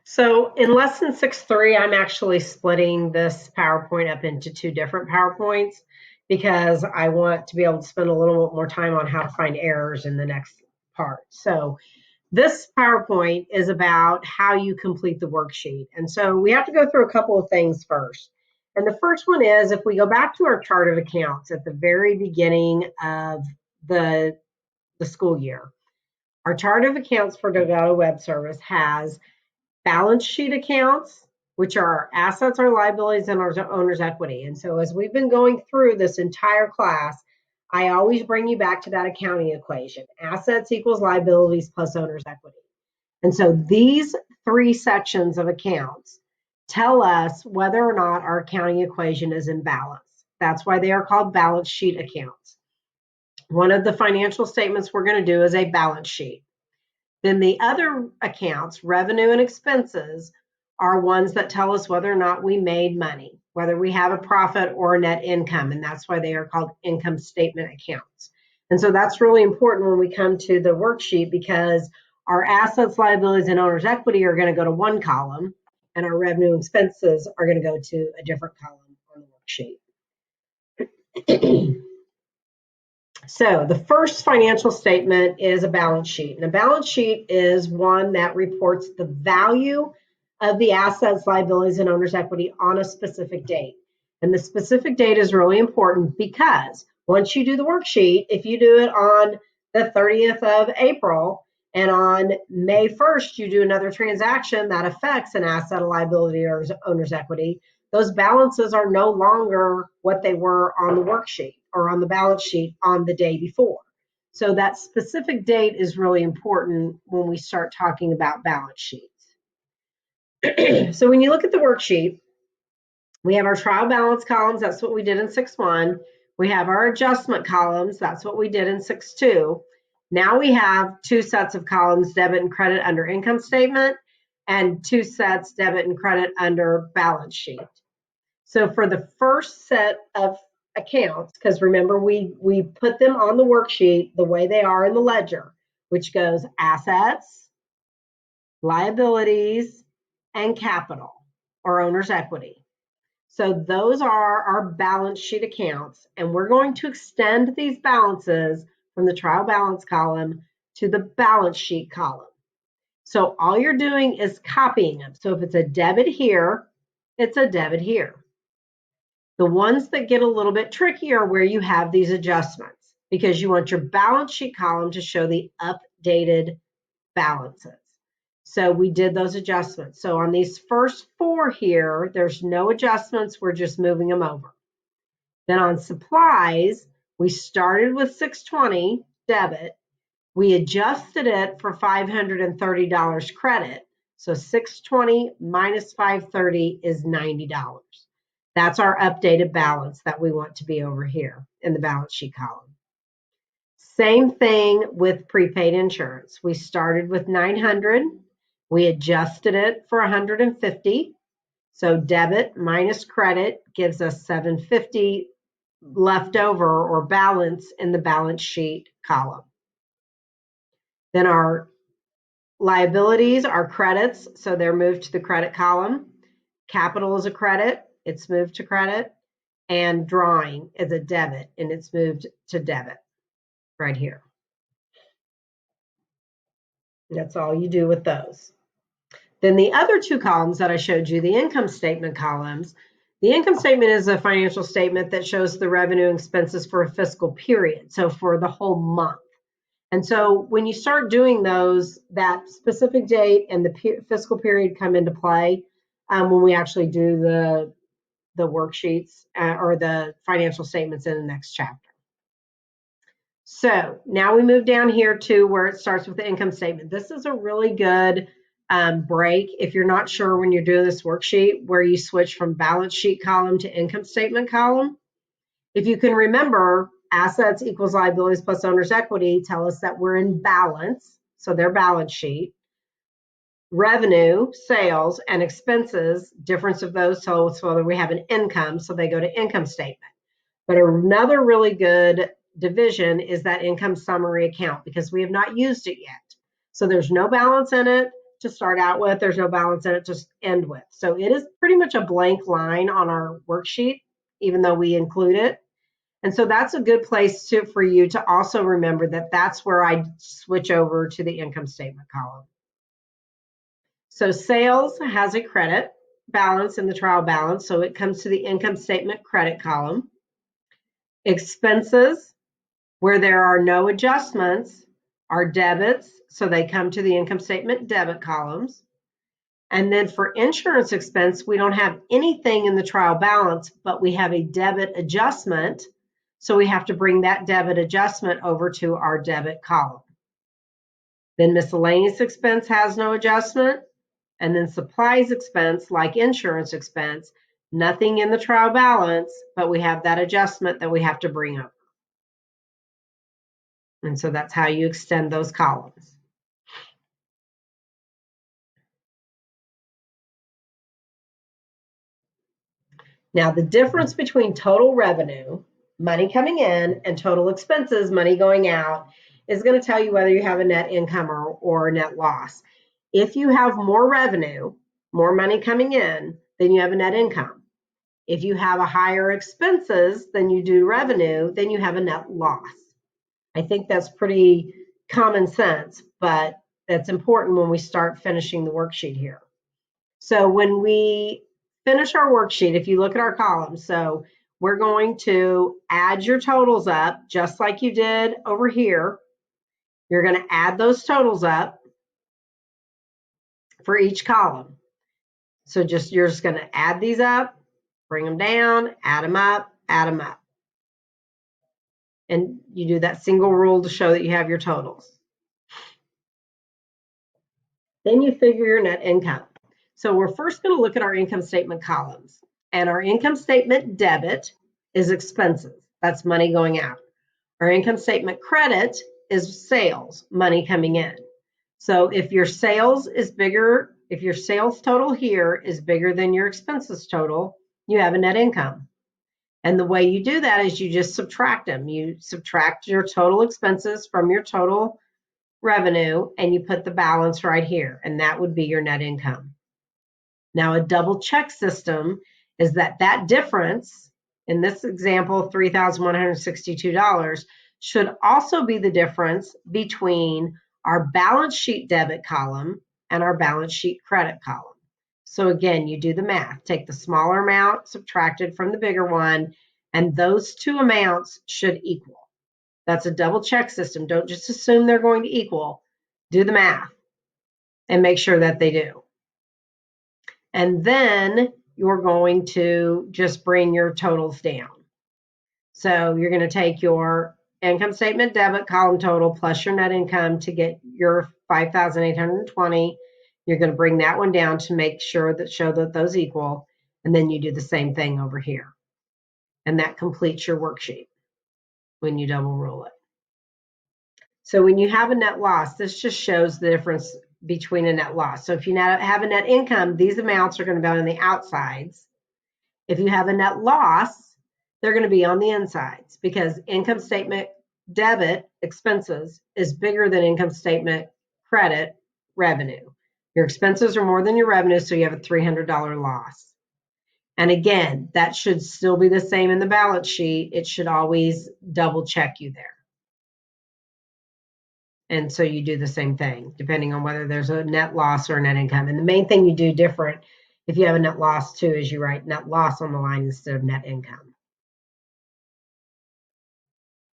So in lesson 6.3, I'm actually splitting this PowerPoint up into two different PowerPoints because I want to be able to spend a little bit more time on how to find errors in the next part. So this PowerPoint is about how you complete the worksheet. And so we have to go through a couple of things first. And the first one is if we go back to our chart of accounts at the very beginning of the school year, our chart of accounts for Delgado Web Service has balance sheet accounts, which are our assets, our liabilities, and our owner's equity. And so as we've been going through this entire class, I always bring you back to that accounting equation. Assets equals liabilities plus owner's equity. And so these three sections of accounts tell us whether or not our accounting equation is in balance. That's why they are called balance sheet accounts. One of the financial statements we're going to do is a balance sheet. Then the other accounts, revenue and expenses, are ones that tell us whether or not we made money, whether we have a profit or a net income, and that's why they are called income statement accounts. And so that's really important when we come to the worksheet because our assets, liabilities, and owner's equity are going to go to one column, and our revenue and expenses are going to go to a different column on the worksheet. So the first financial statement is a balance sheet. And a balance sheet is one that reports the value of the assets, liabilities, and owner's equity on a specific date. And the specific date is really important because once you do the worksheet, if you do it on the 30th of April and on May 1st, you do another transaction that affects an asset, a liability, or owner's equity, those balances are no longer what they were on the worksheet or on the balance sheet on the day before. So that specific date is really important when we start talking about balance sheets. So when you look at the worksheet, we have our trial balance columns. That's what we did in 6.1. We have our adjustment columns. That's what we did in 6.2. Now we have two sets of columns, debit and credit under income statement, and two sets, debit and credit under balance sheet. So for the first set of accounts, because remember we put them on the worksheet the way they are in the ledger, which goes assets, liabilities, and capital or owner's equity. So those are our balance sheet accounts, and we're going to extend these balances from the trial balance column to the balance sheet column. So all you're doing is copying them. So if it's a debit here, it's a debit here. The ones that get a little bit trickier are where you have these adjustments because you want your balance sheet column to show the updated balances. So we did those adjustments. So on these first four here, there's no adjustments. We're just moving them over. Then on supplies, we started with $620 debit. We adjusted it for $530 credit. So $620 minus $530 is $90. That's our updated balance that we want to be over here in the balance sheet column. Same thing with prepaid insurance. We started with $900. We adjusted it for $150. So debit minus credit gives us $750 left over or balance in the balance sheet column. Then our liabilities are credits, so they're moved to the credit column. Capital is a credit. It's moved to credit, and drawing is a debit, and it's moved to debit right here. That's all you do with those. Then the other two columns that I showed you, the income statement columns, the income statement is a financial statement that shows the revenue and expenses for a fiscal period, so for the whole month. And so when you start doing those, that specific date and the fiscal period come into play when we actually do the worksheets or the financial statements in the next chapter. So now we move down here to where it starts with the income statement. This is a really good break if you're not sure when you're doing this worksheet where you switch from balance sheet column to income statement column. If you can remember, assets equals liabilities plus owner's equity tell us that we're in balance, so their balance sheet. Revenue, sales, and expenses, difference of those tell us whether we have an income, so they go to income statement. But another really good division is that income summary account because we have not used it yet. So there's no balance in it to start out with. There's no balance in it to end with. So it is pretty much a blank line on our worksheet, even though we include it. And so that's a good place for you to also remember that that's where I switch over to the income statement column. So sales has a credit balance in the trial balance, so it comes to the income statement credit column. Expenses, where there are no adjustments, are debits, so they come to the income statement debit columns. And then for insurance expense, we don't have anything in the trial balance, but we have a debit adjustment. So we have to bring that debit adjustment over to our debit column. Then miscellaneous expense has no adjustment. And then supplies expense, like insurance expense, nothing in the trial balance, but we have that adjustment that we have to bring over. And so that's how you extend those columns. Now, the difference between total revenue, money coming in, and total expenses, money going out, is going to tell you whether you have a net income or a net loss. If you have more revenue, more money coming in, then you have a net income. If you have a higher expenses than you do revenue, then you have a net loss. I think that's pretty common sense, but that's important when we start finishing the worksheet here. So when we finish our worksheet, if you look at our columns, so we're going to add your totals up just like you did over here. You're going to add those totals up for each column. So you're just going to add these up, bring them down, add them up, add them up. And you do that single rule to show that you have your totals. Then you figure your net income. So we're first going to look at our income statement columns. And our income statement debit is expenses. That's money going out. Our income statement credit is sales, money coming in. So if your sales is bigger, if your sales total here is bigger than your expenses total, you have a net income. And the way you do that is you just subtract them. You subtract your total expenses from your total revenue, and you put the balance right here, and that would be your net income. Now, a double check system is that difference, in this example, $3,162, should also be the difference between our balance sheet debit column and our balance sheet credit column. So again, you do the math. Take the smaller amount subtracted from the bigger one, and those two amounts should equal. That's a double check system. Don't just assume they're going to equal. Do the math and make sure that they do. And then you're going to just bring your totals down. So you're going to take your income statement debit column total plus your net income to get your $5,820. You're going to bring that one down to make sure that show that those equal. And then you do the same thing over here. And that completes your worksheet when you double rule it. So when you have a net loss, this just shows the difference between a net loss. So if you have a net income, these amounts are going to be on the outsides. If you have a net loss, they're going to be on the insides because income statement debit expenses is bigger than income statement credit revenue. Your expenses are more than your revenue, so you have a $300 loss. And again, that should still be the same in the balance sheet. It should always double check you there. And so you do the same thing, depending on whether there's a net loss or a net income. And the main thing you do different if you have a net loss too is you write net loss on the line instead of net income.